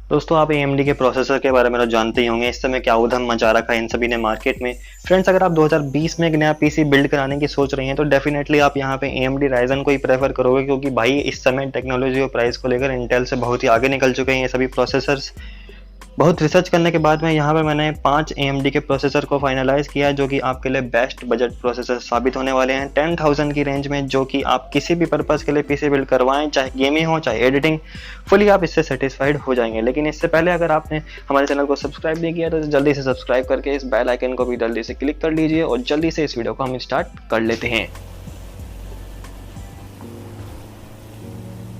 दोस्तों आप AMD के प्रोसेसर के बारे में तो जानते ही होंगे, इस समय क्या उधम मचा रखा है इन सभी ने मार्केट में। फ्रेंड्स, अगर आप 2020 में एक नया पीसी बिल्ड कराने की सोच रहे हैं तो डेफिनेटली आप यहाँ पे AMD Ryzen को ही प्रेफर करोगे, क्योंकि भाई इस समय टेक्नोलॉजी और प्राइस को लेकर इंटेल से बहुत ही आगे निकल चुके हैं ये सभी प्रोसेसर्स। बहुत रिसर्च करने के बाद में यहाँ पे मैंने 5 AMD के प्रोसेसर को फाइनलाइज किया जो कि आपके लिए बेस्ट बजट प्रोसेसर साबित होने वाले हैं 10,000 की रेंज में, जो कि आप किसी भी पर्पस के लिए पीसी बिल्ड करवाएं, चाहे गेमिंग हो चाहे एडिटिंग, फुली आप इससे सेटिस्फाइड हो जाएंगे। लेकिन इससे पहले अगर आपने हमारे चैनल को सब्सक्राइब नहीं किया तो जल्दी से सब्सक्राइब करके इस बेल आइकन को भी जल्दी से क्लिक कर लीजिए और जल्दी से इस वीडियो को हम स्टार्ट कर लेते हैं।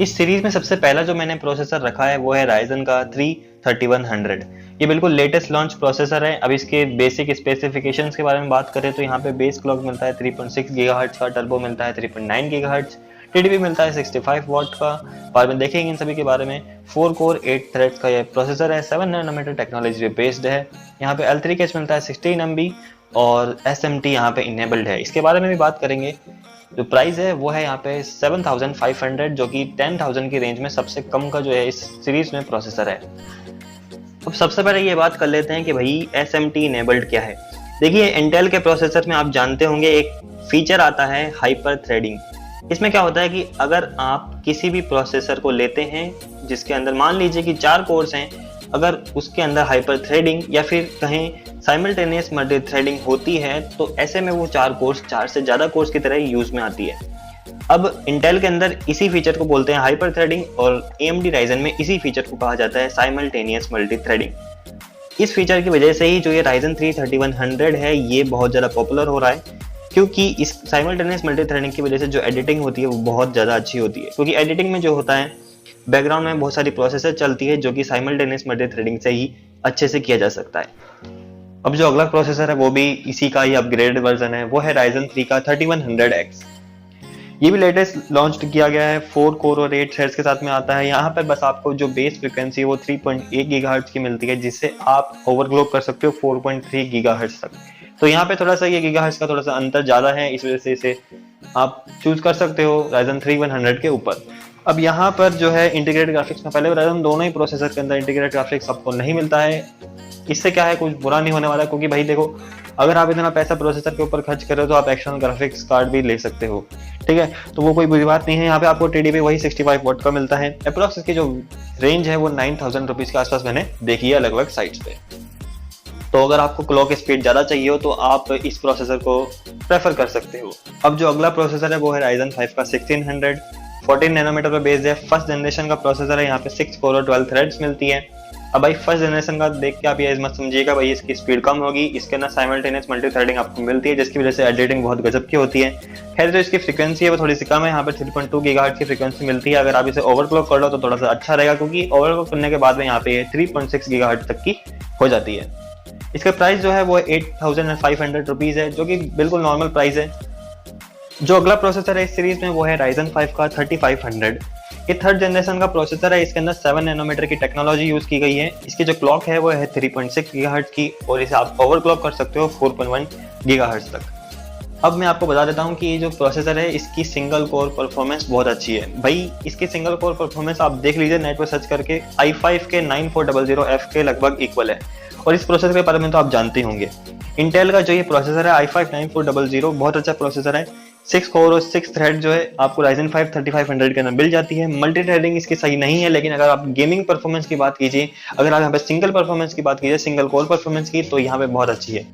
इस सीरीज में सबसे पहला जो मैंने प्रोसेसर रखा है वो है Ryzen का 3100। ये बिल्कुल लेटेस्ट लॉन्च प्रोसेसर है। अब इसके बेसिक स्पेसिफिकेशंस के बारे में बात करें तो यहाँ पे बेस क्लॉक मिलता है 3.6 गीगाहर्ट्ज का, टर्बो मिलता है 3.9 गीगाहर्ट्ज, टीडीपी मिलता है 65 वॉट का। बाद में देखेंगे इन सभी के बारे में। 4 कोर 8 थ्रेड्स का ये प्रोसेसर है, 7 नैनोमीटर टेक्नोलॉजी बेस्ड है। यहाँ पे L3 कैश मिलता है 16 MB और SMT यहाँ पे इनेबल्ड है। इसके बारे में भी बात करेंगे। जो प्राइस है वो है यहाँ पे 7500, जो कि 10,000 की रेंज में सबसे कम का जो है इस सीरीज में प्रोसेसर है। अब सबसे पहले ये बात कर लेते हैं कि भाई SMT इनेबल्ड क्या है। देखिए, इंटेल के प्रोसेसर में आप जानते होंगे एक फीचर आता है हाइपर थ्रेडिंग। इसमें क्या होता है कि अगर आप किसी भी प्रोसेसर को लेते हैं जिसके अंदर मान लीजिए कि 4 कोर्स हैं, अगर उसके अंदर हाइपर थ्रेडिंग या फिर कहें साइमल्टेनियस मल्टी थ्रेडिंग होती है तो ऐसे में वो 4 कोर्स 4 से ज्यादा कोर्स की तरह यूज में आती है। अब इंटेल के अंदर इसी फीचर को बोलते हैं हाइपर थ्रेडिंग और AMD Ryzen में इसी फीचर को कहा जाता है साइमल्टेनियस मल्टी थ्रेडिंग। इस फीचर की वजह से ही जो ये Ryzen 3100 है ये बहुत ज़्यादा पॉपुलर हो रहा है, क्योंकि इस साइमल्टेनियस मल्टी थ्रेडिंग की वजह से जो एडिटिंग होती है वो बहुत ज़्यादा अच्छी होती है। क्योंकि एडिटिंग में जो होता है बैकग्राउंड में बहुत सारी प्रोसेसर चलती है जो कि साइमल्टेनियस मल्टी थ्रेडिंग से ही अच्छे से किया जा सकता है। अब जो अगला प्रोसेसर है वो भी इसी का ही अपग्रेडेड वर्जन है, वो है Ryzen 3 का 3100X। ये भी लेटेस्ट लॉन्च किया गया है, 4 कोर और 8 थ्रेड्स के साथ में आता है। यहाँ पर बस आपको जो बेस फ्रीक्वेंसी है वो 3.1 गीगाहर्ट्ज की मिलती है, जिससे आप ओवरक्लॉक कर सकते हो 4.3 गीगाहर्ट्ज तक। तो यहाँ पे थोड़ा सा ये गीगाहर्ट्ज का थोड़ा सा अंतर ज्यादा है, इस वजह से इसे आप चूज कर सकते हो Ryzen 3100 के ऊपर। अब यहाँ पर जो है इंटीग्रेटेड ग्राफिक्स में पहले Ryzen दोनों ही प्रोसेसर के अंदर इंटीग्रेटेड ग्राफिक्स आपको नहीं मिलता है। इससे क्या है, कुछ बुरा नहीं होने वाला, क्योंकि भाई देखो, अगर आप इतना पैसा प्रोसेसर के ऊपर खर्च कर रहे हो तो आप एक्सटर्नल ग्राफिक्स कार्ड भी ले सकते हो, ठीक है। तो वो कोई बुरी बात नहीं है। यहाँ पे आपको टीडीपी वही 65 वॉट का मिलता है। अप्रॉक्स इसकी जो रेंज है वो 9,000 रुपीज के आसपास मैंने देखी है अलग अलग साइट्स पे। तो अगर आपको क्लॉक स्पीड ज्यादा चाहिए हो तो आप इस प्रोसेसर को प्रेफर कर सकते हो। अब जो अगला प्रोसेसर है वो है Ryzen 5 का 1600, 14 नैनोमीटर पे बेस्ड है। फर्स्ट जनरेशन का प्रोसेसर है। यहाँ पे 6 कोर और 12 थ्रेड्स मिलती है। अब भाई फर्स्ट जनरेशन का देख के आप ये मत समझिएगा भाई इसकी स्पीड कम होगी, इसके अंदर साइमल्टेनियस मल्टी थ्रेडिंग आपको मिलती है जिसकी वजह से एडिटिंग बहुत गजब की होती है। खैर, जो इसकी फ्रीक्वेंसी है वो थोड़ी सी कम है। यहाँ पे 3.2 गीगाहर्ट्ज की फ्रीक्वेंसी मिलती है। अगर आप इसे ओवरक्लॉक कर लो तो थोड़ा सा अच्छा रहेगा, क्योंकि ओवरक्लॉक करने के बाद में यहाँ पे 3.6 गीगाहर्ट्ज तक की हो जाती है। इसका प्राइस जो है वो 8,500 रुपीज है, जो कि बिल्कुल नॉर्मल प्राइस है। जो अगला प्रोसेसर है इस सीरीज में वो है Ryzen 5 का 3500। ये थर्ड जनरेशन का प्रोसेसर है। इसके अंदर 7 नैनोमीटर की टेक्नोलॉजी यूज की गई है। इसकी जो क्लॉक है वो है 3.6 गीगाहर्ट्ज की और इसे आप ओवरक्लॉक कर सकते हो 4.1 गीगाहर्ट्ज तक। अब मैं आपको बता देता हूँ कि ये जो प्रोसेसर है इसकी सिंगल कोर परफॉर्मेंस बहुत अच्छी है। भाई इसकी सिंगल कोर परफॉर्मेंस आप देख लीजिए नेट पर सर्च करके, i5 के 9400F के लगभग इक्वल है। और इस प्रोसेसर के बारे में तो आप जानते होंगे, इंटेल का जो ये प्रोसेसर है i5 9400 बहुत अच्छा प्रोसेसर है। 6 कोर और 6 थ्रेड जो है आपको Ryzen 5 3500 के अंदर मिल जाती है। मल्टी थ्रेडिंग इसकी सही नहीं है, लेकिन अगर आप गेमिंग परफॉर्मेंस की बात कीजिए, अगर आप यहाँ पे सिंगल परफॉर्मेंस की बात कीजिए, सिंगल कोर परफॉर्मेंस की, तो यहाँ पे बहुत अच्छी है।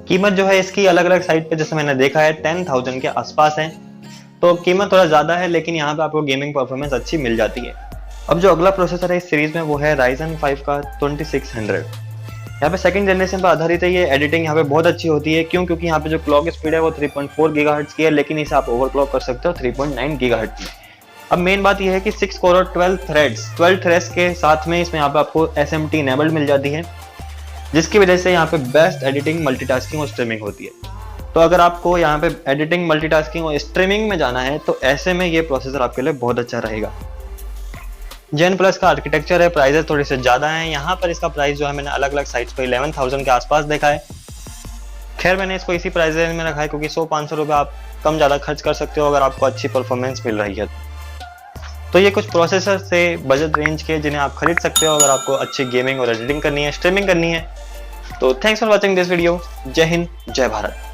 कीमत जो है इसकी अलग अलग साइट पे जैसे मैंने देखा है 10,000 के आसपास है, तो कीमत थोड़ा ज्यादा है, लेकिन यहाँ पे आपको गेमिंग परफॉर्मेंस अच्छी मिल जाती है। अब जो अगला प्रोसेसर है इस सीरीज में वो है Ryzen 5 का 2600। यहाँ पे सेकंड जनरेशन पर आधारित है। ये एडिटिंग यहाँ पे बहुत अच्छी होती है। क्यों? क्योंकि यहाँ पे जो क्लॉक स्पीड है वो 3.4 गीगाहर्ट्ज की है, लेकिन इसे आप ओवरक्लॉक कर सकते हो 3.9 गीगाहर्ट्ज में। अब मेन बात यह है कि 6 कोर और 12 थ्रेड्स के साथ में इसमें यहाँ पे आपको SMT इनेबल्ड मिल जाती है, जिसकी वजह से यहाँ पे बेस्ट एडिटिंग, मल्टीटास्किंग और स्ट्रीमिंग होती है। तो अगर आपको यहाँ पे एडिटिंग, मल्टीटास्किंग और स्ट्रीमिंग में जाना है तो ऐसे में ये प्रोसेसर आपके लिए बहुत अच्छा रहेगा। जेन प्लस का आर्किटेक्चर है, प्राइसेस थोड़े से ज्यादा हैं। यहाँ पर इसका प्राइस जो है मैंने अलग अलग साइट्स पे 11,000 के आसपास देखा है। खैर, मैंने इसको इसी प्राइस रेंज में रखा है क्योंकि 100-500 रुपये आप कम ज्यादा खर्च कर सकते हो अगर आपको अच्छी परफॉर्मेंस मिल रही है। तो ये कुछ प्रोसेसर से बजट रेंज के जिन्हें आप खरीद सकते हो अगर आपको अच्छी गेमिंग और एडिटिंग करनी है, स्ट्रीमिंग करनी है। तो thanks for watching this video. जय हिंद, जय भारत।